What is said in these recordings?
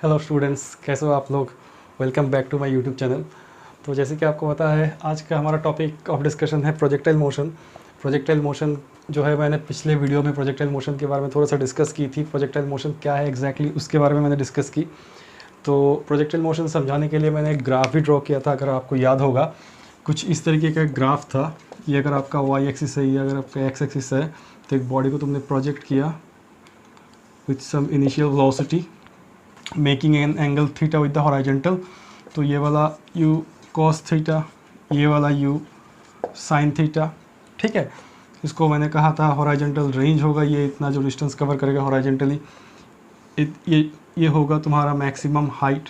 Hello students, कैसे हो आप लोग। Welcome back to my YouTube channel. तो जैसे कि आपको पता है, आज का हमारा टॉपिक ऑफ डिस्कशन है प्रोजेक्टाइल मोशन। प्रोजेक्टाइल मोशन जो है, मैंने पिछले वीडियो में प्रोजेक्टाइल मोशन के बारे में थोड़ा सा डिस्कस की थी। प्रोजेक्टाइल मोशन क्या है एग्जैक्टली उसके बारे में मैंने डिस्कस की। तो प्रोजेक्टाइल मोशन समझाने के लिए मैंने एक ग्राफ भी ड्रॉ किया था, अगर आपको याद होगा। कुछ इस तरीके का एक ग्राफ था। ये अगर आपका वाई एक्सिस है, ये अगर आपका एक्स एक्सिस है, तो एक बॉडी को तुमने प्रोजेक्ट किया with some initial velocity making an angle theta with the horizontal. तो ये वाला u cos थीटा, ये वाला u sin थीटा, ठीक है। इसको मैंने कहा था हॉरिजॉन्टल रेंज होगा, ये इतना जो डिस्टेंस कवर करेगा हॉरिजॉन्टली, ये होगा तुम्हारा मैक्सिमम हाइट,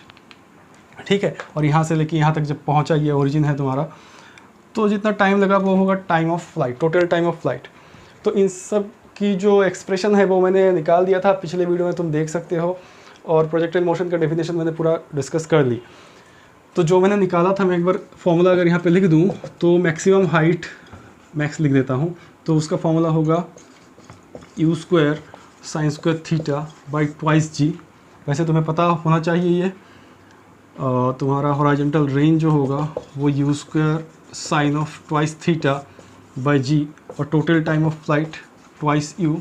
ठीक है। और यहाँ से लेके यहाँ तक जब पहुँचा, ये ओरिजिन है तुम्हारा, तो जितना टाइम लगा वो होगा time of flight, total time of flight. तो इन सब की जो एक्सप्रेशन है वो मैंने निकाल दिया था पिछले वीडियो में, तुम देख सकते हो। और प्रोजेक्टाइल मोशन का डेफिनेशन मैंने पूरा डिस्कस कर ली। तो जो मैंने निकाला था, मैं एक बार फॉर्मूला अगर यहाँ पे लिख दूँ, तो मैक्सिमम हाइट, मैक्स लिख देता हूँ, तो उसका फॉर्मूला होगा u square sine square theta by twice g. वैसे तुम्हें पता होना चाहिए ये तुम्हारा हॉरिजॉन्टल रेंज जो होगा वो u square sine of twice theta by g, और total time of flight twice u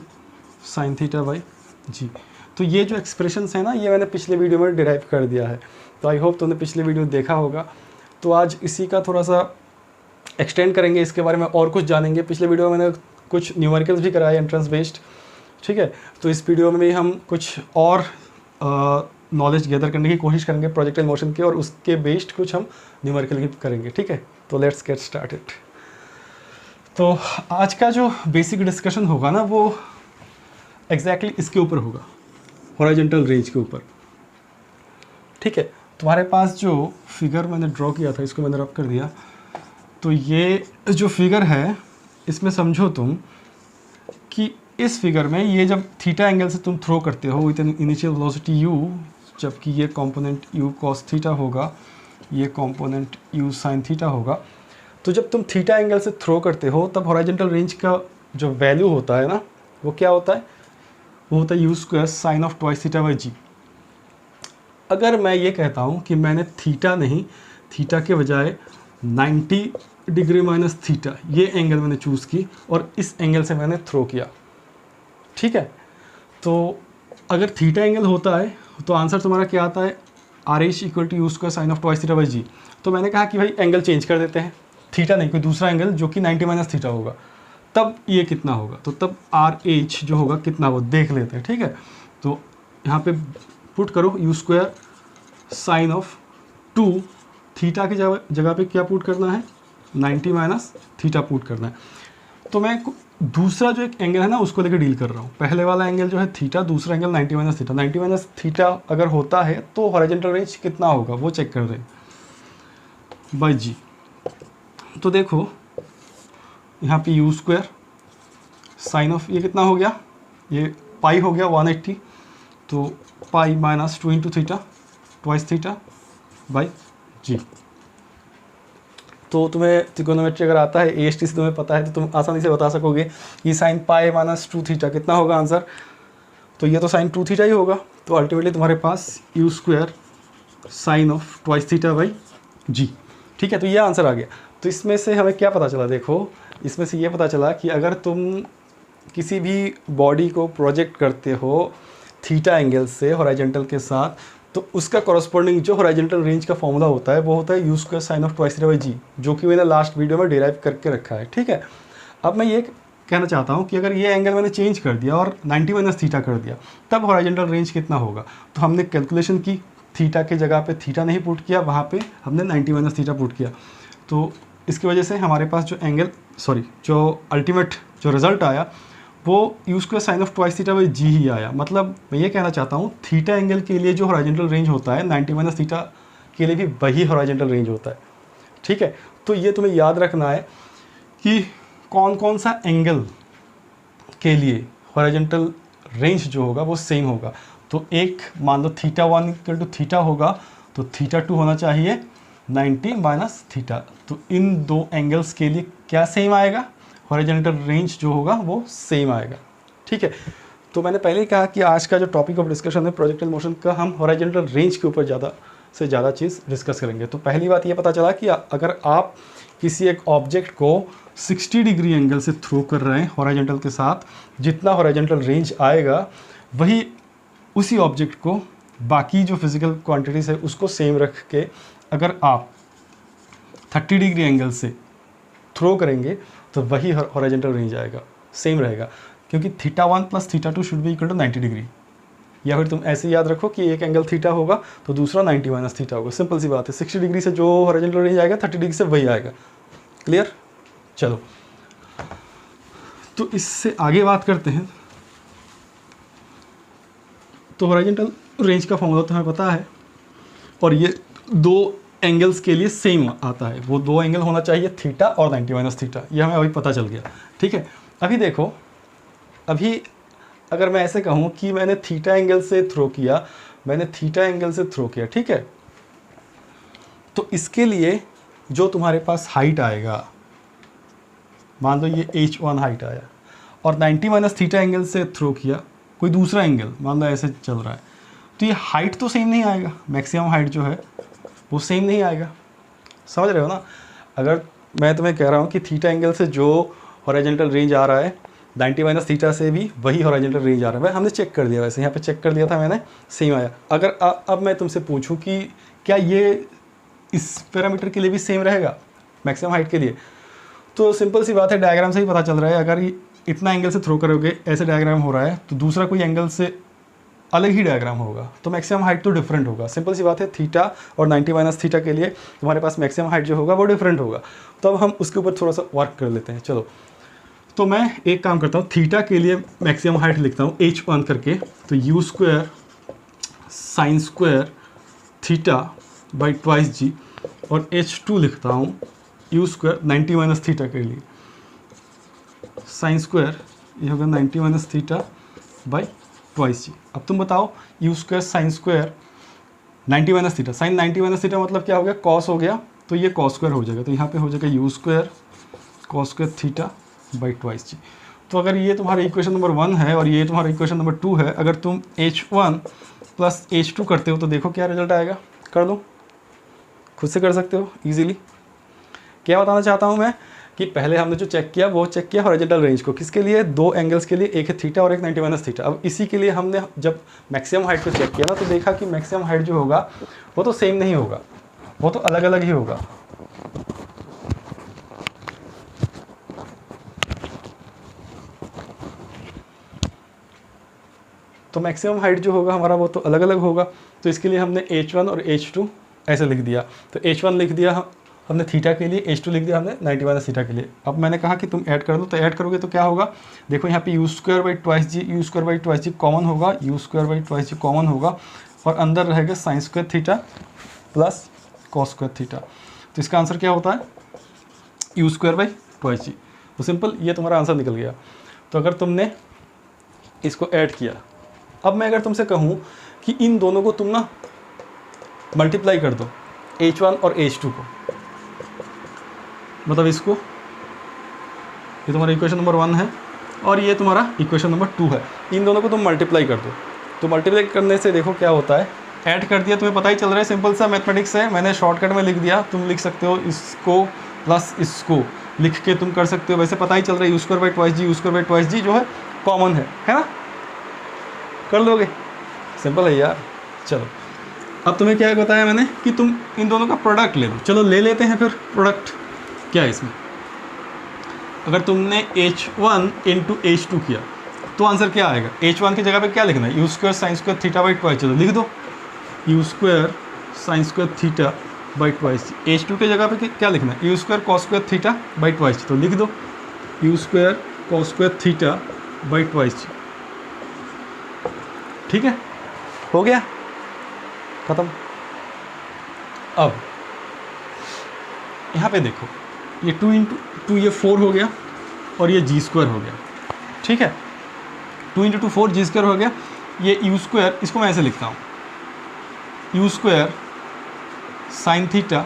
sine theta by g. तो ये जो एक्सप्रेशंस है ना, ये मैंने पिछले वीडियो में डिराइव कर दिया है। तो आई होप तुमने पिछले वीडियो देखा होगा। तो आज इसी का थोड़ा सा एक्सटेंड करेंगे, इसके बारे में और कुछ जानेंगे। पिछले वीडियो में मैंने कुछ न्यूमेरिकल्स भी कराए एंट्रेंस बेस्ड, ठीक है। तो इस वीडियो में भी हम कुछ और नॉलेज गैदर करने की कोशिश करेंगे प्रोजेक्टाइल मोशन के, और उसके बेस्ड कुछ हम न्यूमेरिकल भी करेंगे, ठीक है। तो लेट्स गेट स्टार्टेड। तो आज का जो बेसिक डिस्कशन होगा ना, वो एग्जैक्टली इसके ऊपर होगा, हॉरिजॉन्टल रेंज के ऊपर, ठीक है। तुम्हारे पास जो फिगर मैंने ड्रॉ किया था, इसको मैंने रब कर दिया। तो ये जो फिगर है, इसमें समझो तुम कि इस फिगर में ये जब थीटा एंगल से तुम थ्रो करते हो with N initial velocity u, जबकि ये कंपोनेंट u cos थीटा होगा, ये कंपोनेंट u sin थीटा होगा। तो जब तुम थीटा एंगल से थ्रो करते हो, तब हॉरिजॉन्टल रेंज का जो वैल्यू होता है ना, वो क्या होता है? वो होता है u square sine of twice theta by g. अगर मैं ये कहता हूँ कि मैंने थीटा नहीं, थीटा के बजाय 90 डिग्री माइनस थीटा, ये एंगल मैंने चूज़ की और इस एंगल से मैंने थ्रो किया, ठीक है। तो अगर थीटा एंगल होता है तो आंसर तुम्हारा क्या आता है? R H equal to u square sine of twice theta by g. तो मैंने कहा कि भाई एंगल चेंज कर देते हैं, थीटा नहीं, कोई दूसरा एंगल जो कि 90 माइनस थीटा होगा। तब ये कितना होगा? तो तब आर एच जो होगा कितना, वो देख लेते हैं, ठीक है। तो यहाँ पे पुट करो you square sine of 2, theta की जगह पे क्या पुट करना है? 90 माइनस थीटा पुट करना है। तो मैं दूसरा जो एक एंगल है ना, उसको लेकर डील कर रहा हूँ। पहले वाला एंगल जो है थीटा, दूसरा angle 90 minus theta. 90 minus theta अगर होता है तो हॉरिजॉन्टल रेंज कितना होगा वो चेक कर रहे हैं बाई जी। तो देखो यहाँ पे यू स्क्वायर साइन ऑफ ये कितना हो गया? ये पाई हो गया 180। तो pi minus 2 into theta twice theta by g. तो तुम्हें त्रिकोणोमेट्री अगर आता है, AST से तुम्हें पता है, तो तुम आसानी से बता सकोगे कि साइन पाई माइनस 2 थीटा कितना होगा आंसर। तो ये तो साइन 2 थीटा ही होगा। तो अल्टीमेटली तुम्हारे पास u square sine of twice theta by g, ठीक है। तो ये आंसर आ गया। तो इसमें से हमें क्या पता चला? देखो, इसमें से ये पता चला कि अगर तुम किसी भी बॉडी को प्रोजेक्ट करते हो थीटा एंगल से हॉरिजॉन्टल के साथ, तो उसका कॉरस्पॉन्डिंग जो हॉरिजॉन्टल रेंज का फॉर्मूला होता है वो होता है u square sine of twice theta by g, जो कि मैंने लास्ट वीडियो में डिराइव करके रखा है, ठीक है। अब मैं ये कहना चाहता हूँ कि अगर ये एंगल मैंने चेंज कर दिया और 90 माइनस थीटा कर दिया, तब हॉरिजॉन्टल रेंज कितना होगा? तो हमने कैलकुलेशन की, थीटा के जगह पे थीटा नहीं पुट किया, वहाँ पे हमने 90 माइनस थीटा पुट किया। तो इसकी वजह से हमारे पास जो एंगल, जो अल्टीमेट जो रिजल्ट आया, वो u square sine of twice theta by g ही आया। मतलब मैं ये कहना चाहता हूँ, थीटा एंगल के लिए जो हॉरिजॉन्टल रेंज होता है 90 माइनस थीटा के लिए भी वही हॉरिजॉन्टल रेंज होता है, ठीक है। तो ये तुम्हें याद रखना है कि कौन कौन सा एंगल के लिए हॉरिजॉन्टल रेंज जो होगा वो सेम होगा। तो एक मान लो थीटा 1 इक्वल टू थीटा होगा, तो थीटा 2 होना चाहिए 90 माइनस थीटा। तो इन दो एंगल्स के लिए क्या सेम आएगा? हॉरिजॉन्टल रेंज जो होगा वो सेम आएगा, ठीक है। तो मैंने पहले ही कहा कि आज का जो टॉपिक ऑफ डिस्कशन है प्रोजेक्टाइल मोशन का, हम हॉरिजॉन्टल रेंज के ऊपर ज़्यादा से ज़्यादा चीज़ डिस्कस करेंगे। तो पहली बात ये पता चला कि अगर आप किसी एक ऑब्जेक्ट को 60 डिग्री एंगल से थ्रो कर रहे हैं हॉरिजॉन्टल के साथ, जितना हॉरिजॉन्टल रेंज आएगा वही उसी ऑब्जेक्ट को बाकी जो फिजिकल क्वांटिटीज़ है उसको सेम रख के अगर आप 30 डिग्री एंगल से थ्रो करेंगे तो वही हॉरिजॉन्टल रेंज आएगा, सेम रहेगा, क्योंकि θ1 + θ2 should be equal to 90 degree. या फिर तुम ऐसे याद रखो कि एक एंगल थीटा होगा तो दूसरा 90 - θ होगा। सिंपल सी बात है, 60 डिग्री से जो हॉरिजॉन्टल रेंज आएगा 30 डिग्री से वही आएगा। क्लियर? चलो तो इससे आगे बात करते हैं। तो हॉरिजॉन्टल रेंज का फॉर्मूला तुम्हें पता है, और ये दो एंगल्स के लिए सेम आता है। वो दो एंगल होना चाहिए थीटा और 90 - θ। ये हमें अभी पता चल गया। ठीक है, अभी देखो, अभी अगर मैं ऐसे कहूँ कि मैंने थीटा एंगल से थ्रो किया, मैंने थीटा एंगल से थ्रो किया, ठीक है, तो इसके लिए जो तुम्हारे पास हाइट आएगा, मान लो ये h1 हाइट आया, और 90 - θ एंगल से थ्रो किया कोई दूसरा एंगल, मान लो ऐसे चल रहा है, तो ये हाइट तो सेम नहीं आएगा, मैक्सिमम हाइट जो है वो सेम नहीं आएगा। समझ रहे हो ना? अगर मैं तुम्हें कह रहा हूँ कि थीटा एंगल से जो हॉरिजॉन्टल रेंज आ रहा है 90 - θ से भी वही हॉरिजॉन्टल रेंज आ रहा है। भाई हमने चेक कर दिया, वैसे यहाँ पे चेक कर दिया था मैंने, सेम आया। अगर अब मैं तुमसे पूछूं कि क्या ये इस पैरामीटर के लिए भी सेम रहेगा, मैक्सिमम हाइट के लिए, तो सिंपल सी बात है, डायग्राम से ही पता चल रहा है। अगर इतना एंगल से थ्रो करोगे, ऐसे डायग्राम हो रहा है, तो दूसरा कोई एंगल से अलग ही डायग्राम होगा, तो मैक्सिमम हाइट तो डिफरेंट होगा। सिंपल सी बात है, थीटा और 90 - θ के लिए तुम्हारे पास मैक्सिमम हाइट जो होगा वो डिफरेंट होगा। तो अब हम उसके ऊपर थोड़ा सा वर्क कर लेते हैं। चलो, तो मैं एक काम करता हूँ, थीटा के लिए मैक्सिमम हाइट लिखता हूँ h1 करके, तो u² sin² θ/2g, और h2 लिखता हूँ u² 90 - θ के लिए sin², ये होगा 90 - θ/2g। अब तुम बताओ, u² sin² 90 - θ, sin 90 - θ मतलब क्या हो गया, cos हो गया, तो ये cos² हो जाएगा, तो यहाँ पे हो जाएगा u² cos² θ/2g। तो अगर ये तुम्हारा इक्वेशन नंबर 1 है और ये तुम्हारा इक्वेशन नंबर 2 है, अगर तुम h1 + h2 करते हो तो देखो क्या रिजल्ट आएगा। कर दो, खुद से कर सकते हो इजीली। क्या बताना चाहता हूँ मैं कि पहले हमने जो चेक किया वो चेक किया हॉरिजॉन्टल रेंज को, किसके लिए, दो एंगल्स के लिए, एक है थीटा और एक 90 - θ। अब इसी के लिए हमने जब मैक्सिमम हाइट को चेक किया ना, तो देखा कि मैक्सिमम हाइट जो होगा वो तो सेम नहीं होगा, वो तो अलग अलग ही होगा। तो मैक्सिमम हाइट जो होगा हमारा वो तो अलग अलग होगा। तो इसके लिए हमने h1 और h2 ऐसे लिख दिया। तो h1 लिख दिया हमने थीटा के लिए, h2 लिख दिया हमने 90 - θ के लिए। अब मैंने कहा कि तुम ऐड कर दो, तो ऐड करोगे तो क्या होगा, देखो यहाँ पे u²/2g कॉमन होगा, u²/2g कॉमन होगा, और अंदर रहेगा sin² θ प्लस cos² θ। तो इसका आंसर क्या होता है, u²/2g। तो सिंपल, ये तुम्हारा आंसर निकल गया। तो अगर तुमने इसको ऐड किया, अब मैं अगर तुमसे कहूँ कि इन दोनों को तुम ना मल्टीप्लाई कर दो, h1 और h2 को, मतलब इसको, ये तुम्हारा इक्वेशन नंबर 1 है और ये तुम्हारा इक्वेशन नंबर 2 है, इन दोनों को तुम मल्टीप्लाई कर दो। तो मल्टीप्लाई करने से देखो क्या होता है, ऐड कर दिया, तुम्हें पता ही चल रहा है, सिंपल सा मैथमेटिक्स है, मैंने शॉर्टकट में लिख दिया। तुम लिख सकते हो इसको प्लस इसको लिख के तुम कर सकते हो, वैसे पता ही चल रहा है u²/2g जो है कॉमन है ना, कर लोगे, सिंपल है यार। चलो, अब तुम्हें क्या बताया मैंने कि तुम इन दोनों का प्रोडक्ट ले लो। चलो ले लेते हैं फिर प्रोडक्ट। क्या है इसमें, अगर तुमने h1 × h2 किया तो आंसर क्या आएगा, h1 की जगह पे क्या लिखना है, u² sin² θ/2g, चलो लिख दो u² sin² θ/2g। h2 की जगह पे क्या लिखना है, u² cos² θ/2g, तो लिख दो u² cos² θ/2g। ठीक है, हो गया, खत्म। अब यहाँ पे देखो, ये 2 × 2 ये 4 हो गया और ये g² हो गया। ठीक है, 2 × 2 4 g² हो गया। ये u², इसको मैं ऐसे लिखता हूँ, u² sin θ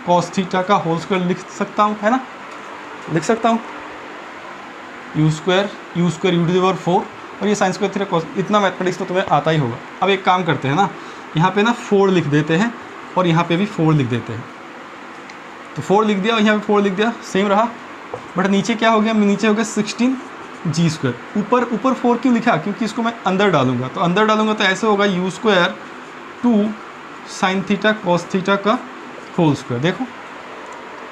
cos θ का होल स्क्वायर लिख सकता हूँ, है ना, लिख सकता हूँ u² u² u⁴ और ये साइन स्क्वायर थीटा कॉस, इतना मैथमेटिक्स तो तुम्हें आता ही होगा। अब एक काम करते हैं ना, यहाँ पे ना 4 लिख देते हैं और यहाँ पे भी 4 लिख देते हैं। तो 4 लिख दिया और यहाँ पे 4 लिख दिया, सेम रहा। बट नीचे क्या हो गया, नीचे हो गया 16g²। ऊपर 4 क्यों लिखा, क्योंकि इसको मैं अंदर डालूंगा, तो अंदर डालूंगा तो ऐसे होगा u² 2 sin theta cos theta का होल स्क्वायर। देखो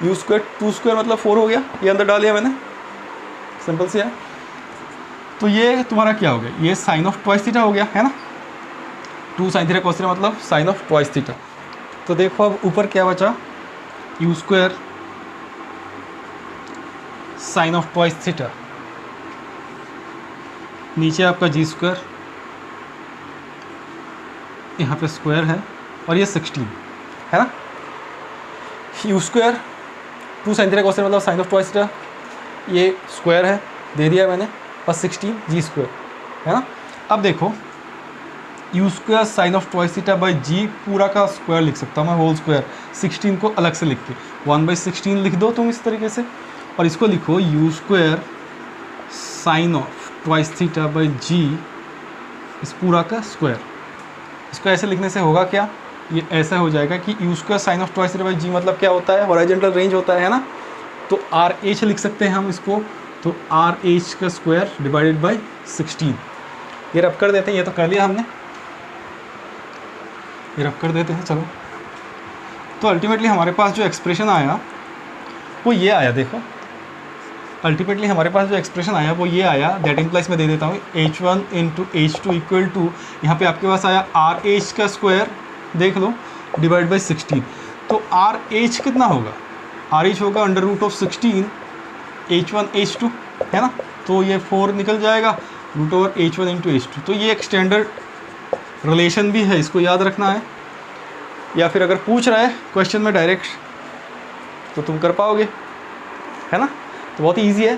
u² 2² मतलब 4 हो गया, ये अंदर डाल दिया मैंने, सिंपल से है। तो ये तुम्हारा क्या हो गया, ये साइन ऑफ ट्वाइस थीटा हो गया, है ना। 2 sin थीटा कॉस थीटा मतलब साइन ऑफ ट्वाइस थीटा। तो देखो अब ऊपर क्या बचा, u² sine of twice theta, नीचे आपका g², यहाँ पे स्क्वायर है और ये 16 है ना। u² 2 sin theta cos theta मतलब साइन ऑफ ट्वाइस थीटा, ये स्क्वायर है दे दिया मैंने, और 16g² है ना। अब देखो u² sine of twice theta by g पूरा का स्क्वायर लिख सकता हूँ मैं, होल स्क्वायर। 16 को अलग से लिख के 1/16 लिख दो तुम इस तरीके से, और इसको लिखो u² sine of twice theta by g इस पूरा का स्क्वायर। इसको ऐसे लिखने से होगा क्या, ये ऐसा हो जाएगा कि u² sine of twice theta by g मतलब क्या होता है, हॉरिजॉन्टल रेंज होता है ना। तो RH लिख सकते हैं हम इसको, तो RH का स्क्वायर डिवाइडेड बाई 16। ये रब कर देते हैं, ये तो कर लिया हमने, ये रब कर देते हैं। चलो तो अल्टीमेटली हमारे पास जो एक्सप्रेशन आया वो ये आया। देखो अल्टीमेटली हमारे पास जो एक्सप्रेशन आया वो ये आया, दैट इम्प्लाइज मैं दे देता हूँ h1 into h2 equal to, यहाँ पे आपके पास आया RH का स्क्वायर, देख लो, डिवाइड बाई 16। तो RH कितना होगा, RH होगा under root of 16 h1 h2 है ना। तो ये 4 निकल जाएगा, root over h1 into h2। तो ये एक स्टैंडर्ड रिलेशन भी है, इसको याद रखना है। या फिर अगर पूछ रहा है क्वेश्चन में डायरेक्ट तो तुम कर पाओगे, है ना। तो बहुत ही ईजी है।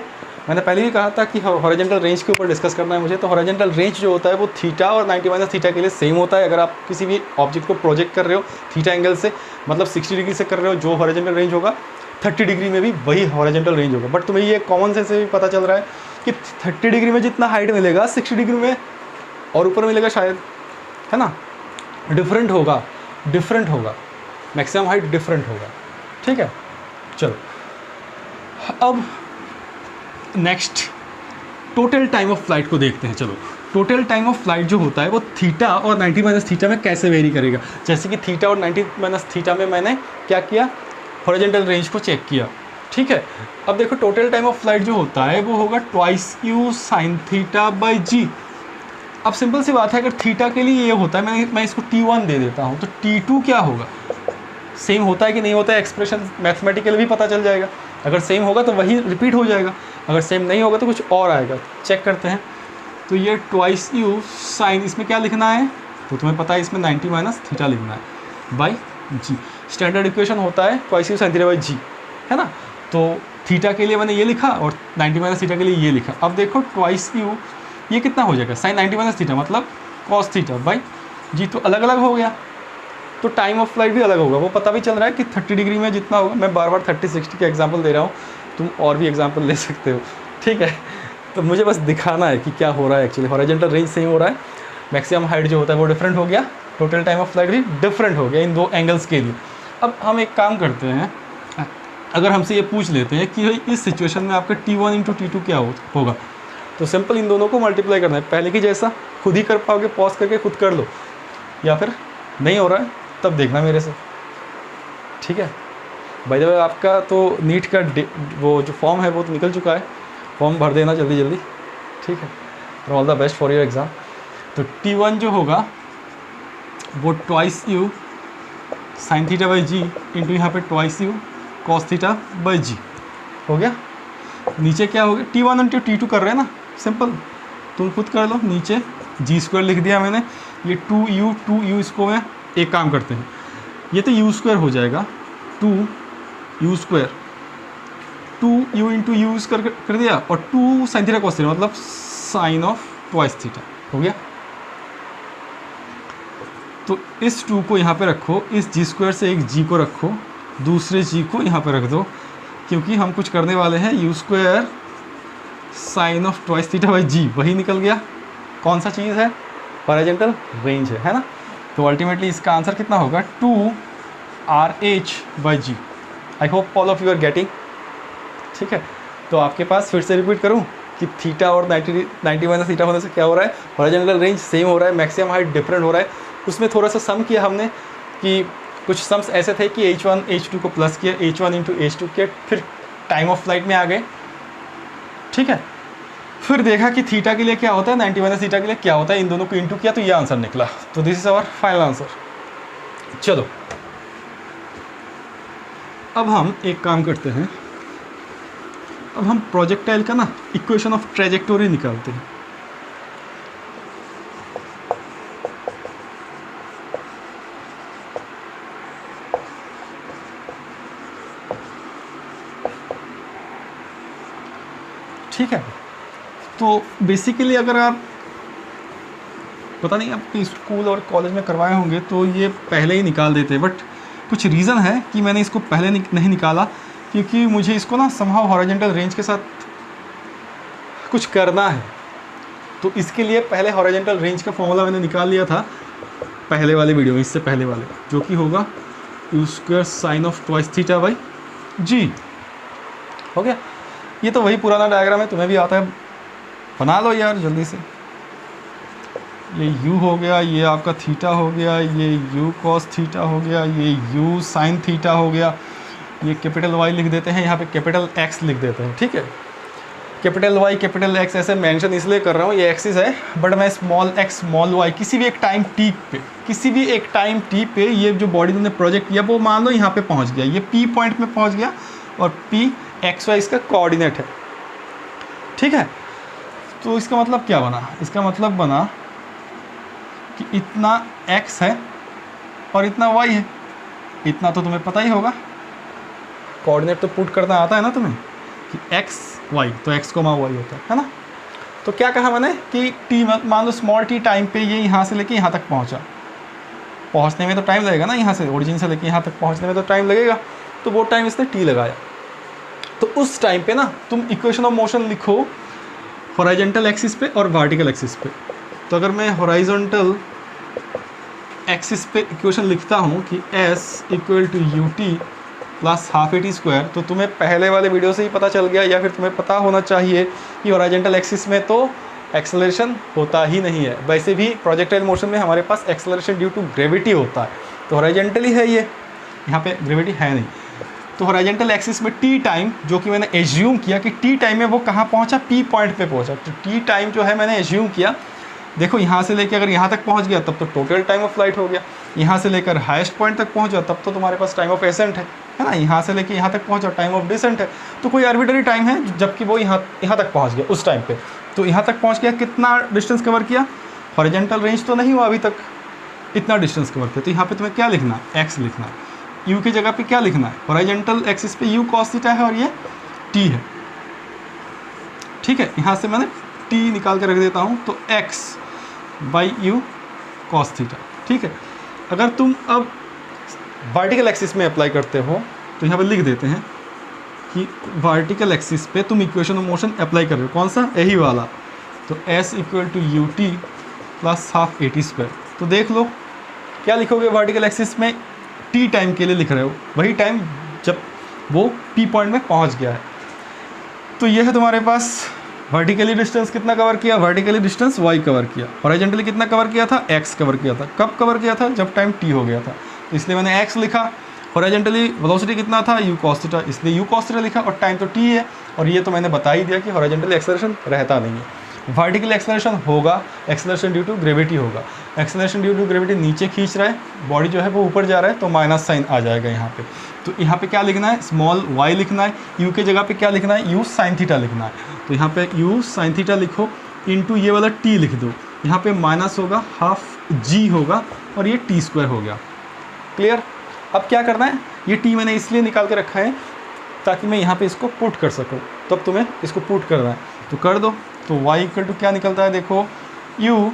मैंने पहले भी कहा था कि हॉरिजॉन्टल रेंज के ऊपर डिस्कस करना है मुझे। तो हॉरिजॉन्टल रेंज जो होता है वो थीटा और 90 - थीटा के लिए सेम होता है। अगर आप किसी भी ऑब्जेक्ट को प्रोजेक्ट कर रहे हो थीटा एंगल से, मतलब 60 डिग्री से कर रहे हो, जो हॉरिजॉन्टल रेंज होगा 30 डिग्री में भी वही हॉरिजॉन्टल रेंज होगा। बट तुम्हें ये कॉमन सेंस से भी पता चल रहा है कि 30 डिग्री में जितना हाइट मिलेगा 60 डिग्री में और ऊपर मिलेगा शायद, है ना। डिफरेंट होगा, मैक्सिमम हाइट डिफरेंट होगा, ठीक है। चलो अब next total time of flight को देखते हैं। चलो टोटल टाइम ऑफ फ्लाइट जो होता है वो थीटा और 90 - थीटा में कैसे वेरी करेगा। जैसे कि थीटा और 90 - थीटा में मैंने क्या किया, हॉरिजॉन्टल रेंज को चेक किया, ठीक है। अब देखो टोटल टाइम ऑफ फ्लाइट जो होता है वो होगा twice u sine theta by g. अब सिंपल सी बात है, अगर थीटा के लिए ये होता है, मैं इसको t1 दे देता हूँ, तो t2 क्या होगा, सेम होता है कि नहीं होता है, एक्सप्रेशन मैथमेटिकली भी पता चल जाएगा। अगर सेम होगा तो वही रिपीट हो जाएगा, अगर सेम नहीं होगा तो कुछ और आएगा। चेक करते हैं। तो ये ट्वाइस u साइन, इसमें क्या लिखना है, तो तुम्हें पता है इसमें 90 - थीटा लिखना है बाई जी। स्टैंडर्ड इक्वेशन होता है twice u sine theta by g, है ना। तो थीटा के लिए मैंने ये लिखा और 90 - थीटा के लिए ये लिखा। अब देखो ट्वाइस u ये कितना हो जाएगा, साइन 90 - थीटा मतलब कॉस थीटा बाई जी। तो अलग अलग हो गया, तो टाइम ऑफ फ्लाइट भी अलग होगा। वो पता भी चल रहा है कि 30 डिग्री में जितना होगा, मैं बार बार 30 60 का एग्जांपल दे रहा हूँ, तुम और भी एग्जांपल ले सकते हो, ठीक है। तो मुझे बस दिखाना है कि क्या हो रहा है एक्चुअली। हॉरिजॉन्टल रेंज सेम हो रहा है, मैक्सिमम हाइट जो होता है वो डिफरेंट हो गया, टोटल टाइम ऑफ फ्लाइट भी डिफरेंट हो गया इन दो एंगल्स के लिए। अब हम एक काम करते हैं, अगर हमसे ये पूछ लेते हैं कि इस सिचुएशन में आपका t1 इंटू t2 क्या होगा, तो सिंपल इन दोनों को मल्टीप्लाई करना है। पहले की जैसा खुद ही कर पाओगे, पॉज करके खुद कर लो, या फिर नहीं हो रहा है तब देखना मेरे से, ठीक है। बाय द वे आपका तो नीट का वो जो फॉर्म है वो तो निकल चुका है, फॉर्म भर देना जल्दी जल्दी, ठीक है। और all the best for your exam. तो t1 जो होगा वो twice u sine theta by g into यहाँ पे twice u cos theta by g हो गया। नीचे क्या हो गया, t1 इंटू t2 कर रहे हैं ना, सिंपल तुम खुद कर लो। नीचे g² लिख दिया मैंने, ये 2u इसको मैं एक काम करते हैं, ये तो u² हो जाएगा 2u² 2u इंटू u कर दिया, और 2 साइन थीटा कॉस थीटा मतलब साइन ऑफ ट्वाइस थीटा हो गया। तो इस 2 को यहाँ पे रखो, इस g² से एक g को रखो, दूसरे g को यहाँ पे रख दो, क्योंकि हम कुछ करने वाले हैं u² sine of twice theta by g, वही निकल गया, कौन सा चीज़ है? हॉरिजॉन्टल रेंज है ना। तो अल्टीमेटली इसका आंसर कितना होगा? 2RH/g। I hope all of you are getting. ठीक है, तो आपके पास फिर से रिपीट करूं कि थीटा और 90 माइनस थीटा होने से क्या हो रहा है? हॉरिजॉन्टल रेंज सेम हो रहा है, मैक्सिमम हाइट डिफरेंट हो रहा है। उसमें थोड़ा सा सम किया हमने कि कुछ सम्स ऐसे थे कि H1 H2 को प्लस किया, H1 इंटू H2 किया, फिर टाइम ऑफ फ्लाइट में आ गए। ठीक है, फिर देखा कि थीटा के लिए क्या होता है, 90 माइनस थीटा के लिए क्या होता है, इन दोनों को इंटू किया तो ये आंसर निकला। तो this is our final answer. चलो अब हम एक काम करते हैं, अब हम प्रोजेक्टाइल का ना इक्वेशन ऑफ ट्रेजेक्टोरी निकालते हैं। ठीक है, तो बेसिकली अगर आप पता नहीं आपके स्कूल और कॉलेज में करवाए होंगे तो ये पहले ही निकाल देते, बट कुछ रीज़न है कि मैंने इसको पहले नहीं निकाला, क्योंकि मुझे इसको ना समहाउ हॉरिजॉन्टल रेंज के साथ कुछ करना है। तो इसके लिए पहले हॉरिजॉन्टल रेंज का फॉर्मूला मैंने निकाल लिया था पहले वाले वीडियो में, इससे पहले वाले, जो कि होगा u² sin of twice theta by g। हो गया, ये तो वही पुराना डायग्राम है, तुम्हें भी आता है, बना लो यार जल्दी से। ये u हो गया, ये आपका थीटा हो गया, ये u cos थीटा हो गया, ये u sin थीटा हो गया, ये कैपिटल Y लिख देते हैं, यहाँ पे कैपिटल X लिख देते हैं। ठीक है, कैपिटल Y कैपिटल X ऐसे मेंशन इसलिए कर रहा हूँ, ये एक्सिस है, बट मैं स्मॉल x स्मॉल y किसी भी एक टाइम t पे, किसी भी एक टाइम t पे ये जो बॉडी तुमने प्रोजेक्ट किया वो मान लो यहाँ पे पहुँच गया, ये P पॉइंट में पहुँच गया और P XY इसका कोऑर्डिनेट है। ठीक है, तो इसका मतलब क्या बना? इसका मतलब बना कि इतना x है और इतना y है। इतना तो तुम्हें पता ही होगा, कोऑर्डिनेट तो पुट करना आता है ना तुम्हें कि x y, तो x, y होता है ना। तो क्या कहा मैंने कि t मान लो स्मॉल t टाइम पे ये यहाँ से लेके यहाँ तक पहुँचा, पहुँचने में तो टाइम लगेगा ना, यहाँ से ओरिजिन से लेके यहाँ तक पहुँचने में तो टाइम लगेगा, तो वो टाइम इसने t लगाया। तो उस टाइम पे ना तुम इक्वेशन ऑफ मोशन लिखो हॉरिजॉन्टल एक्सिस पे और वर्टिकल एक्सिस पे। तो अगर मैं हॉरिजॉन्टल एक्सिस पे इक्वेशन लिखता हूँ कि s = ut plus half AT², तो तुम्हें पहले वाले वीडियो से ही पता चल गया, या फिर तुम्हें पता होना चाहिए कि हॉरिजॉन्टल एक्सिस में तो एक्सेलरेशन होता ही नहीं है। वैसे भी प्रोजेक्टाइल मोशन में हमारे पास एक्सेलरेशन ड्यू टू ग्रेविटी होता है, तो हॉरिजॉन्टली है ये, यहाँ पे ग्रेविटी है नहीं। तो हॉरिजॉन्टल एक्सिस में t टाइम, जो कि मैंने एज्यूम किया कि t टाइम में वो कहाँ पहुँचा, P पॉइंट पे पहुँचा। तो t टाइम जो है मैंने एज्यूम किया, देखो यहाँ से लेकर अगर यहाँ तक पहुँच गया तब तो टोटल टाइम ऑफ फ्लाइट हो गया, यहाँ से लेकर हाईएस्ट पॉइंट तक पहुँचा तब तो तुम्हारे पास टाइम ऑफ एसेंट है ना, यहाँ से लेकर यहाँ तक पहुँचा टाइम ऑफ डिसेंट है। तो कोई आर्बिट्ररी टाइम है, जबकि वो यहाँ तक पहुँच गया उस टाइम पे। तो यहाँ तक पहुँच गया, कितना डिस्टेंस कवर किया, हॉरिजॉन्टल रेंज तो नहीं हुआ अभी तक, इतना डिस्टेंस कवर किया। तो यहाँ पे तुम्हें क्या लिखना है, x लिखना है। u की जगह पे क्या लिखना है, हॉरिजॉन्टल एक्सिस पे u cos थीटा है और ये t है। ठीक है, यहाँ से मैंने t निकाल के रख देता हूँ, तो x/u cos थीटा। ठीक है, अगर तुम अब वर्टिकल एक्सिस में अप्लाई करते हो तो यहाँ पे लिख देते हैं कि वर्टिकल एक्सिस पे तुम इक्वेशन ऑफ मोशन अप्लाई कर रहे हो, कौन सा, यही वाला। तो s = ut plus half AT²। तो देख लो क्या लिखोगे वर्टिकल एक्सिस में, t टाइम के लिए लिख रहे हो, वही टाइम जब वो P पॉइंट में पहुंच गया है। तो ये है तुम्हारे पास वर्टिकली डिस्टेंस कितना कवर किया, वर्टिकली डिस्टेंस y कवर किया, हॉरिजॉन्टली कितना कवर किया था, x कवर किया था। कब कवर किया था, जब टाइम t हो गया था, तो इसलिए मैंने x लिखा। हॉरिजॉन्टली वेलोसिटी कितना था, u cos थीटा, इसलिए u cos थीटा लिखा, और टाइम तो t है, और ये तो मैंने बता ही दिया कि हॉरिजॉन्टली एक्सेलरेशन रहता नहीं है। वर्टिकल एक्सेलरेशन होगा, एक्सेलरेशन ड्यू टू ग्रेविटी होगा। एक्सेलरेशन ड्यू टू ग्रेविटी नीचे खींच रहा है, बॉडी जो है वो ऊपर जा रहा है, तो माइनस साइन आ जाएगा यहाँ पे। तो यहाँ पे क्या लिखना है, स्मॉल y लिखना है, u के जगह पे क्या लिखना है, u sin थीटा लिखना है। तो यहाँ पे u sin थीटा लिखो, इनटू ये वाला t लिख दो, यहाँ पे माइनस होगा, हाफ g होगा, और ये t² हो गया। क्लियर। अब क्या करना है, ये t मैंने इसलिए निकाल के रखा है ताकि मैं यहाँ पे इसको पुट कर सकूँ, तब तुम्हें इसको पुट करना है, तो कर दो। तो y = क्या निकलता है, देखो u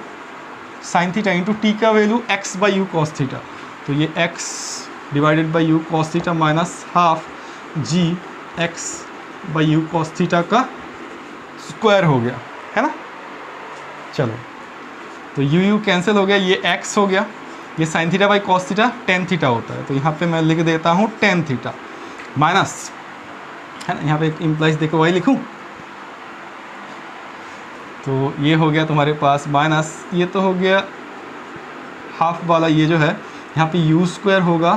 sin theta into t का वैल्यू x/u cos थीटा, तो ये x/u cos theta minus half g x/u cos theta का स्क्वायर हो गया, है ना। चलो तो यू कैंसिल हो गया, ये x हो गया, ये sign theta by cos theta tan theta होता है। तो यहाँ पे मैं लिख देता हूँ टेन थीटा माइनस, है ना, यहाँ पे एक इम्प्लाइज देखो वही लिखूँ, तो ये हो गया तुम्हारे पास माइनस, ये तो हो गया हाफ वाला, ये जो है यहाँ पे यू स्क्वायर होगा,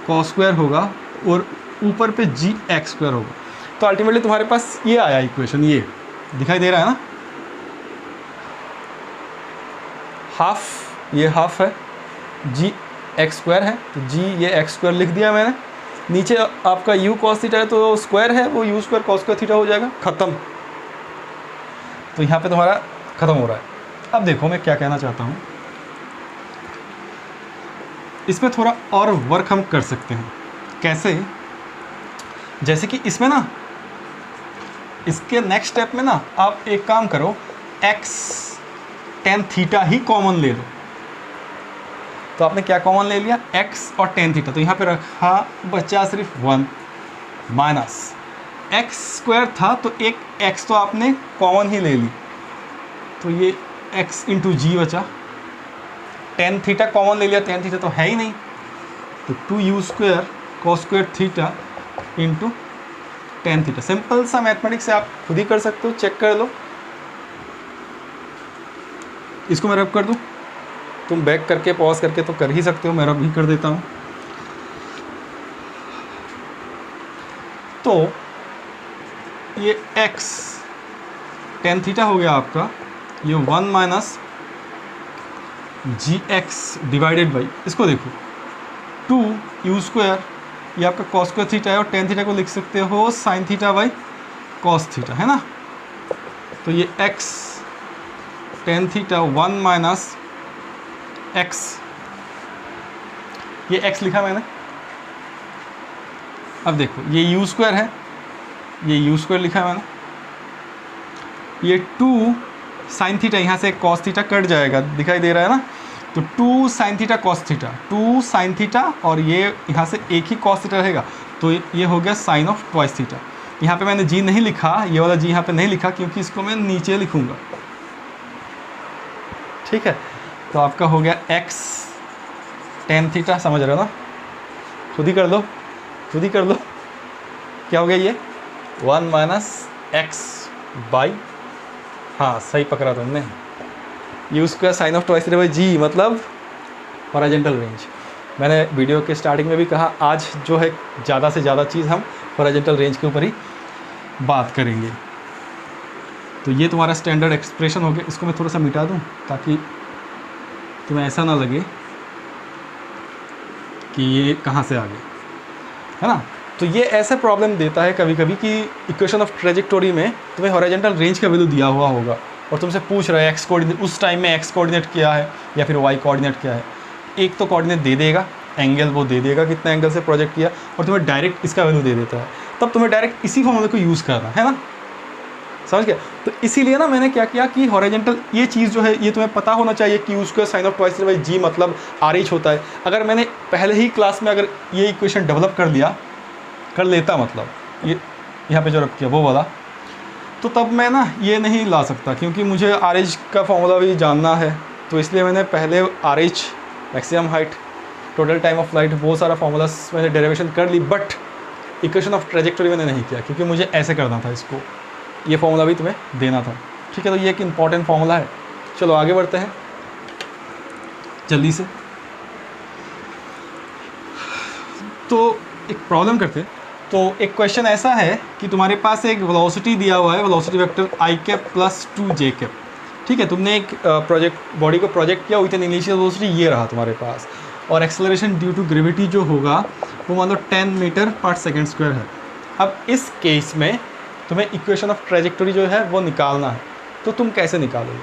कॉस स्क्वायर होगा और ऊपर पे जी एक्स स्क्वायर होगा। तो अल्टीमेटली तुम्हारे पास ये आया इक्वेशन, ये दिखाई दे रहा है ना, हाफ, ये हाफ है, जी एक्स स्क्वायर है, तो जी ये एक्स स्क्वायर लिख दिया मैंने, नीचे आपका यू कॉस थीटा है तो स्क्वायर है, वो u square cos square theta हो जाएगा, ख़त्म। तो यहाँ पे तुम्हारा ख़त्म हो रहा है। अब देखो मैं क्या कहना चाहता हूँ, इसमें थोड़ा और वर्क हम कर सकते हैं। कैसे? जैसे कि इसमें ना, इसके नेक्स्ट स्टेप में ना आप एक काम करो, x टेन थीटा ही कॉमन ले लो। तो आपने क्या कॉमन ले लिया? x और टेन थीटा। तो यहाँ पे रखा, बचा सिर्फ 1 माइनस एक्स स्क्वायर था, तो एक x तो आपने कॉमन ही ले ली, तो ये x इंटू जी बचा, टेन थीटा कॉमन ले लिया, टेन थीटा तो है ही नहीं, तो 2u square cos square theta into tan theta. Simple सा मैथमेटिक्स है, आप खुद ही कर सकते हो, चेक कर लो। इसको मैं रब कर दूँ, तुम बैक करके पॉज करके तो कर ही सकते हो, मैं रब ही कर देता हूँ। तो ये x टेन थीटा हो गया आपका, ये 1 minus G X divided by, इसको देखो 2 यू स्क्वायर, ये आपका कॉस स्क्वायर थीटा है, और टेन थीटा को लिख सकते हो sign theta by cos theta, है ना। तो ये x tan theta 1 minus x, ये x लिखा मैंने। अब देखो ये यू स्क्वायर है, ये यू स्क्वायर लिखा है मैंने, ये 2 साइन थीटा, यहाँ से कॉस थीटा कट जाएगा, दिखाई दे रहा है ना, तो 2 sine theta cos theta, 2 sine theta, और ये यहाँ से एक ही कॉस थीटा रहेगा, तो ये हो गया साइन ऑफ ट्वाइस थीटा। यहाँ पे मैंने जी नहीं लिखा, ये वाला जी यहाँ पे नहीं लिखा, क्योंकि इसको मैं नीचे लिखूँगा, ठीक है। तो आपका हो गया x टेन थीटा, समझ रहे हो ना, खुद ही कर लो, खुद ही कर लो। क्या हो गया ये 1 माइनस एक्स बाई, हाँ सही पकड़ा तुमने, u square sine of twice by g, मतलब हॉरिजॉन्टल रेंज। मैंने वीडियो के स्टार्टिंग में भी कहा, आज जो है ज़्यादा से ज़्यादा चीज़ हम हॉरिजॉन्टल रेंज के ऊपर ही बात करेंगे। तो ये तुम्हारा स्टैंडर्ड एक्सप्रेशन हो गया। इसको मैं थोड़ा सा मिटा दूँ ताकि तुम्हें ऐसा ना लगे कि ये कहाँ से आ गया, है ना। तो ये ऐसा प्रॉब्लम देता है कभी कभी कि इक्वेशन ऑफ ट्रेजेक्टोरी में तुम्हें हॉरिजॉन्टल रेंज का वैल्यू दिया हुआ होगा और तुमसे पूछ रहा है एक्स कोऑर्डिनेट, उस टाइम में एक्स कोऑर्डिनेट क्या है या फिर वाई कोऑर्डिनेट क्या है। एक तो कोऑर्डिनेट दे देगा, एंगल वो दे देगा कितना एंगल से प्रोजेक्ट किया, और तुम्हें डायरेक्ट इसका वैल्यू दे देता है, तब तुम्हें डायरेक्ट इसी फॉर्मूले को यूज़ करना है ना, समझ गया। तो इसीलिए ना मैंने क्या किया कि हॉरिजॉन्टल ये चीज़ जो है ये तुम्हें पता होना चाहिए कि u square sine of twice by g मतलब आर एच होता है। अगर मैंने पहले ही क्लास में अगर ये इक्वेशन डेवलप कर लेता, मतलब ये यहाँ पे जो रख किया वो वाला, तो तब मैं ना ये नहीं ला सकता, क्योंकि मुझे आर एच का फॉर्मूला भी जानना है। तो इसलिए मैंने पहले R H, maximum height, total time of flight, वो सारा फॉर्मूलाज मैंने डेरिवेशन कर ली, बट इक्वेशन ऑफ ट्रेजेक्टरी मैंने नहीं किया, क्योंकि मुझे ऐसे करना था इसको, ये फॉर्मूला भी तुम्हें देना था, ठीक है। तो ये एक इम्पॉर्टेंट फॉर्मूला है। चलो आगे बढ़ते हैं जल्दी से। तो एक प्रॉब्लम करते हैं। तो एक क्वेश्चन ऐसा है कि तुम्हारे पास एक वेलोसिटी दिया हुआ है, वेलोसिटी वेक्टर आई कैप प्लस 2 जे कैप, ठीक है। तुमने एक प्रोजेक्ट बॉडी को प्रोजेक्ट किया, विथ एन इनिशियल वेलोसिटी ये रहा तुम्हारे पास, और एक्सेलरेशन ड्यू टू ग्रेविटी जो होगा वो मान लो 10 मीटर पर सेकेंड स्क्वायर है। अब इस केस में तुम्हें इक्वेशन ऑफ ट्रेजेक्टरी जो है वो निकालना है, तो तुम कैसे निकालोगे?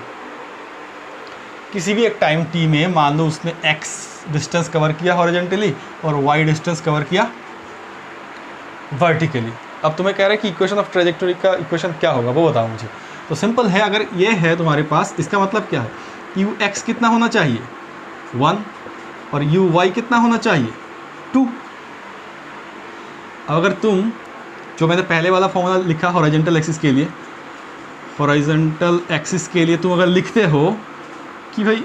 किसी भी एक टाइम टी में मान लो उसने x डिस्टेंस कवर किया हॉरिजॉन्टली और y डिस्टेंस कवर किया वर्टिकली। अब तुम्हें कह रहा है कि इक्वेशन ऑफ ट्रेजेक्टरी का इक्वेशन क्या होगा वो बताओ मुझे। तो सिंपल है, अगर ये है तुम्हारे पास, इसका मतलब क्या है, यू एक्स कितना होना चाहिए 1 और यू वाई कितना होना चाहिए 2। अगर तुम जो मैंने पहले वाला फॉर्मूला लिखा हॉरिजॉन्टल एक्सिस के लिए, हॉरिजॉन्टल एक्सिस के लिए तुम अगर लिखते हो कि भाई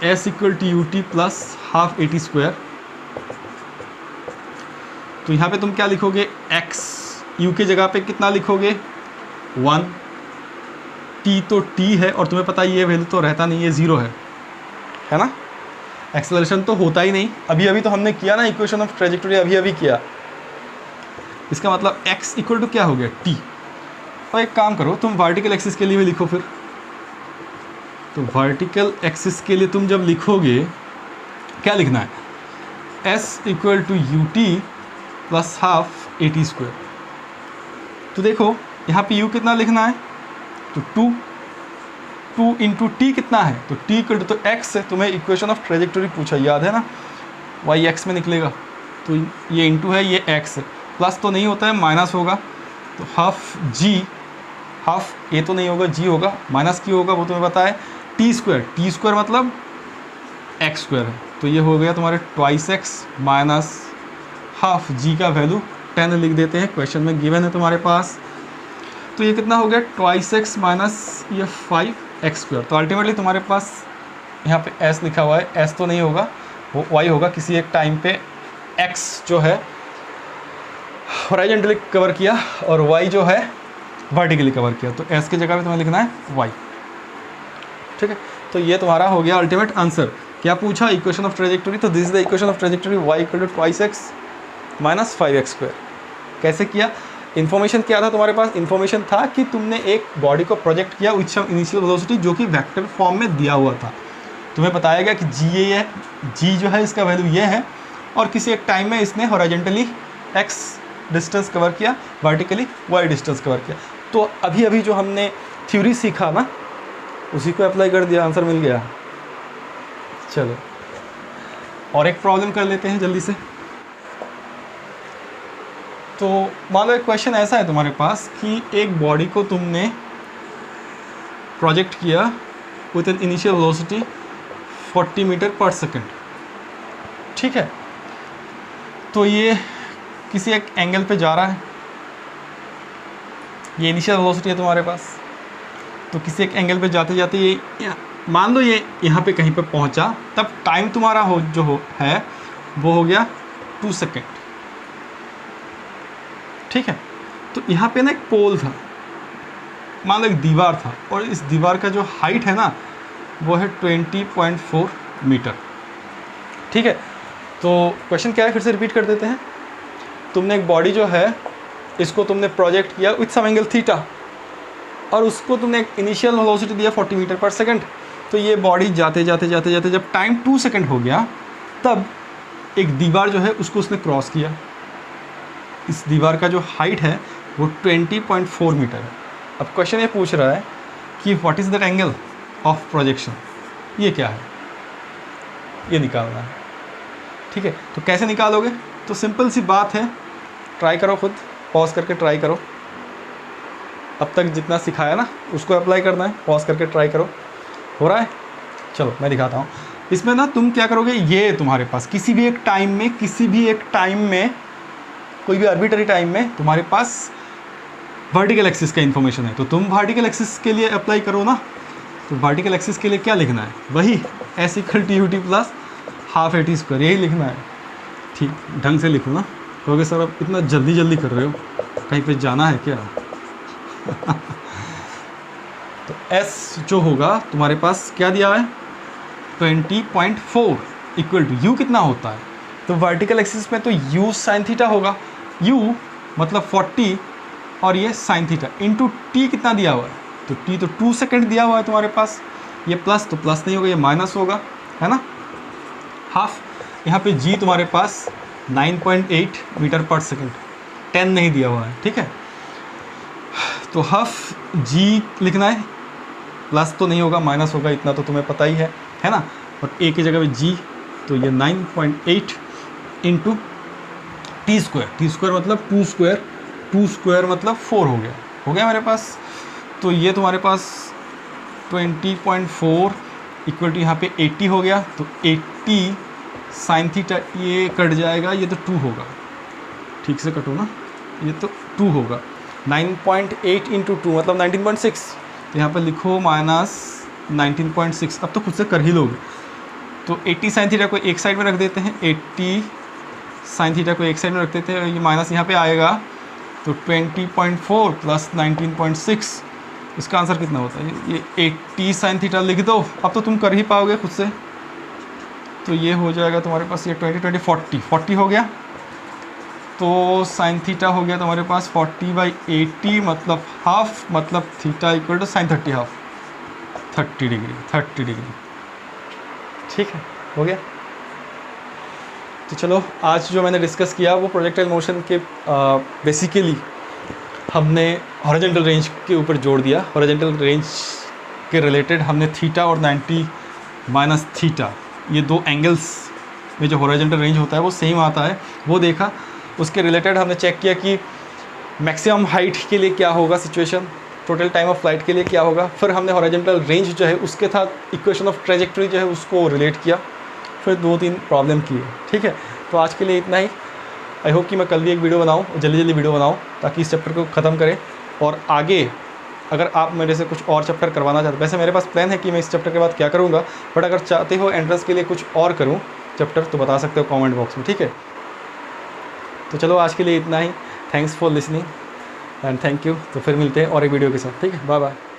s equal to U T plus half A T square, तो यहाँ पे तुम क्या लिखोगे, x u के जगह पे कितना लिखोगे 1, t तो t है और तुम्हें पता है ये वैल्यू तो रहता नहीं है, 0 है ना, एक्सेलरेशन तो होता ही नहीं। अभी अभी तो हमने किया ना इक्वेशन ऑफ ट्रेजेक्टरी, अभी अभी किया, इसका मतलब x इक्वल टू क्या हो गया t। और एक काम करो तुम वर्टिकल एक्सिस के लिए भी लिखो फिर, तो वर्टिकल एक्सिस के लिए तुम जब लिखोगे क्या लिखना है, s equal to U T plus half A T square. तो देखो यहाँ पे u कितना लिखना है, तो 2 इंटू टी कितना है, तो t इक्वल टू तो x है, तुम्हें इक्वेशन ऑफ ट्रेजेक्टरी पूछा याद है ना, y x में निकलेगा, तो ये इंटू है, ये x है, प्लस तो नहीं होता है माइनस होगा, तो हाफ g, हाफ a तो नहीं होगा g होगा, माइनस q होगा, वो तुम्हें पता है, टी स्क्वायर मतलब x स्क्वायर है, तो ये हो गया तुम्हारे twice x minus half g का वैल्यू 10 लिख देते हैं, क्वेश्चन में गिवन है तुम्हारे पास। तो ये कितना हो गया ट्वाइस x माइनस ये 5x स्क्वायर। तो अल्टीमेटली तुम्हारे पास यहाँ पे s लिखा हुआ है, s तो नहीं होगा, वो y होगा, किसी एक टाइम पे x जो है हॉरिजॉन्टली कवर किया और y जो है वर्टिकली कवर किया, तो s की जगह पे तुम्हें लिखना है y, ठीक है। तो ये तुम्हारा हो गया अल्टीमेट आंसर। क्या पूछा, इक्वेशन ऑफ ट्रेजेक्टरी, तो this is the equation of trajectory y equal to twice x minus 5x square. कैसे किया, इन्फॉर्मेशन क्या था तुम्हारे पास, इन्फॉर्मेशन था कि तुमने एक बॉडी को प्रोजेक्ट किया विथ सम इनिशियल वेलोसिटी जो कि वेक्टर फॉर्म में दिया हुआ था, तुम्हें बताया गया कि g ये है, g जो है इसका वैल्यू ये है, और किसी एक टाइम में इसने हॉरिजॉन्टली x डिस्टेंस कवर किया, वर्टिकली y डिस्टेंस कवर किया। तो अभी अभी जो हमने थ्योरी सीखा ना, उसी को अप्लाई कर दिया, आंसर मिल गया। चलो और एक प्रॉब्लम कर लेते हैं जल्दी से। तो मान लो एक क्वेश्चन ऐसा है तुम्हारे पास कि एक बॉडी को तुमने प्रोजेक्ट किया with an initial velocity 40 metre per second, ठीक है। तो ये किसी एक एंगल पे जा रहा है, ये इनिशियल वेलोसिटी है तुम्हारे पास, तो किसी एक एंगल पे जाते जाते ये मान लो ये यहाँ पे कहीं पे पहुँचा, तब टाइम तुम्हारा है वो हो गया 2 सेकेंड, ठीक है। तो यहाँ पे ना एक पोल था, मान लो एक दीवार था, और इस दीवार का जो हाइट है ना वो है 20.4 मीटर, ठीक है। तो क्वेश्चन क्या है, फिर से रिपीट कर देते हैं। तुमने एक बॉडी जो है इसको तुमने प्रोजेक्ट किया विथ सम एंगल थीटा, और उसको तुमने एक इनिशियल वेलोसिटी दिया 40 मीटर पर सेकंड। तो ये बॉडी जाते जाते जाते जाते जब टाइम 2 सेकंड हो गया, तब एक दीवार जो है उसको उसने क्रॉस किया। इस दीवार का जो हाइट है वो 20.4 मीटर है। अब क्वेश्चन ये पूछ रहा है कि what is that angle of projection, ये क्या है, ये निकालना है, ठीक है। तो कैसे निकालोगे, तो सिंपल सी बात है, ट्राई करो खुद, पॉज करके ट्राई करो, अब तक जितना सिखाया ना उसको अप्लाई करना है, पॉज करके ट्राई करो। हो रहा है, चलो मैं दिखाता हूँ। इसमें ना तुम क्या करोगे, ये तुम्हारे पास किसी भी एक टाइम में कोई भी आर्बिट्ररी टाइम में तुम्हारे पास वर्टिकल एक्सिस का इन्फॉर्मेशन है, तो तुम वर्टिकल एक्सिस के लिए अप्लाई करो ना। तो वर्टिकल एक्सिस के लिए क्या लिखना है, वही s equal to U T plus half A T square, यही लिखना है, ठीक ढंग से लिखो ना। कहोगे सर अब इतना जल्दी कर रहे हो, कहीं पे जाना है क्या? तो s जो होगा तुम्हारे पास क्या दिया है 20.4 इक्वल टू u कितना होता है, तो वर्टिकल एक्सिस में तो u साइन थीटा होगा, u मतलब 40 और ये साइन थीटा इंटू t कितना दिया हुआ है, तो t तो 2 सेकंड दिया हुआ है तुम्हारे पास, ये प्लस तो प्लस नहीं होगा, ये माइनस होगा, है ना। हाफ यहाँ पे g तुम्हारे पास 9.8 मीटर पर सेकंड, 10 नहीं दिया हुआ है, ठीक है। तो हाफ g लिखना है, प्लस तो नहीं होगा माइनस होगा, इतना तो तुम्हें पता ही है ना। और a की जगह पे g, तो ये 9.8 इंटू टी स्क्वायर मतलब 2 स्क्वायर मतलब 4 हो गया मेरे पास। तो ये तुम्हारे पास 20.4 इक्वल टू यहाँ पे 80 हो गया, तो 80 साइन थीटा ये कट जाएगा, ये तो 2 होगा, ठीक से कटो ना, ये तो 2 होगा। 9.8 इंटू 2 मतलब 19.6, तो यहाँ पे लिखो माइनस 19.6, अब तो खुद से कर ही लोगे। तो 80 साइन थीटा को एक साइड में रख देते हैं, 80 साइन थीटा को एक साइड में रख देते हैं, ये माइनस यहाँ पे आएगा, तो 20.4 प्लस 19.6, इसका आंसर कितना होता है? ये 80 साइन थीटा लिख दो, अब तो तुम कर ही पाओगे खुद से। तो ये हो जाएगा तुम्हारे पास, ये 40 हो गया। तो साइन थीटा हो गया तुम्हारे पास 40/80 मतलब हाफ, मतलब theta equal to sine 30 half, 30 degree. ठीक है, हो गया। तो चलो आज जो मैंने डिस्कस किया वो प्रोजेक्टाइल मोशन के बेसिकली हमने हॉरिजॉन्टल रेंज के ऊपर जोड़ दिया। हॉरिजॉन्टल रेंज के रिलेटेड हमने थीटा और 90 माइनस थीटा, ये दो एंगल्स में जो हॉरिजॉन्टल रेंज होता है वो सेम आता है, वो देखा। उसके रिलेटेड हमने चेक किया कि मैक्सिमम हाइट के लिए क्या होगा situation, total time of flight के लिए क्या होगा। फिर हमने हॉरिजॉन्टल रेंज जो है उसके साथ इक्वेशन ऑफ ट्रेजेक्टरी जो है उसको रिलेट किया, फिर 2-3 प्रॉब्लम किए। ठीक है, तो आज के लिए इतना ही। आई होप कि मैं कल भी एक वीडियो बनाऊँ, जल्दी वीडियो बनाऊँ, ताकि इस चैप्टर को ख़त्म करें। और आगे अगर आप मेरे से कुछ और चैप्टर करवाना चाहते, वैसे मेरे पास प्लान है कि मैं इस चैप्टर के बाद क्या करूँगा, बट अगर चाहते हो एंट्रेंस के लिए कुछ और करूँ चैप्टर तो बता सकते हो कमेंट बॉक्स में। ठीक है, तो चलो आज के लिए इतना ही। Thanks for listening and thank you. तो फिर मिलते हैं और एक वीडियो के साथ। ठीक है, बाय बाय।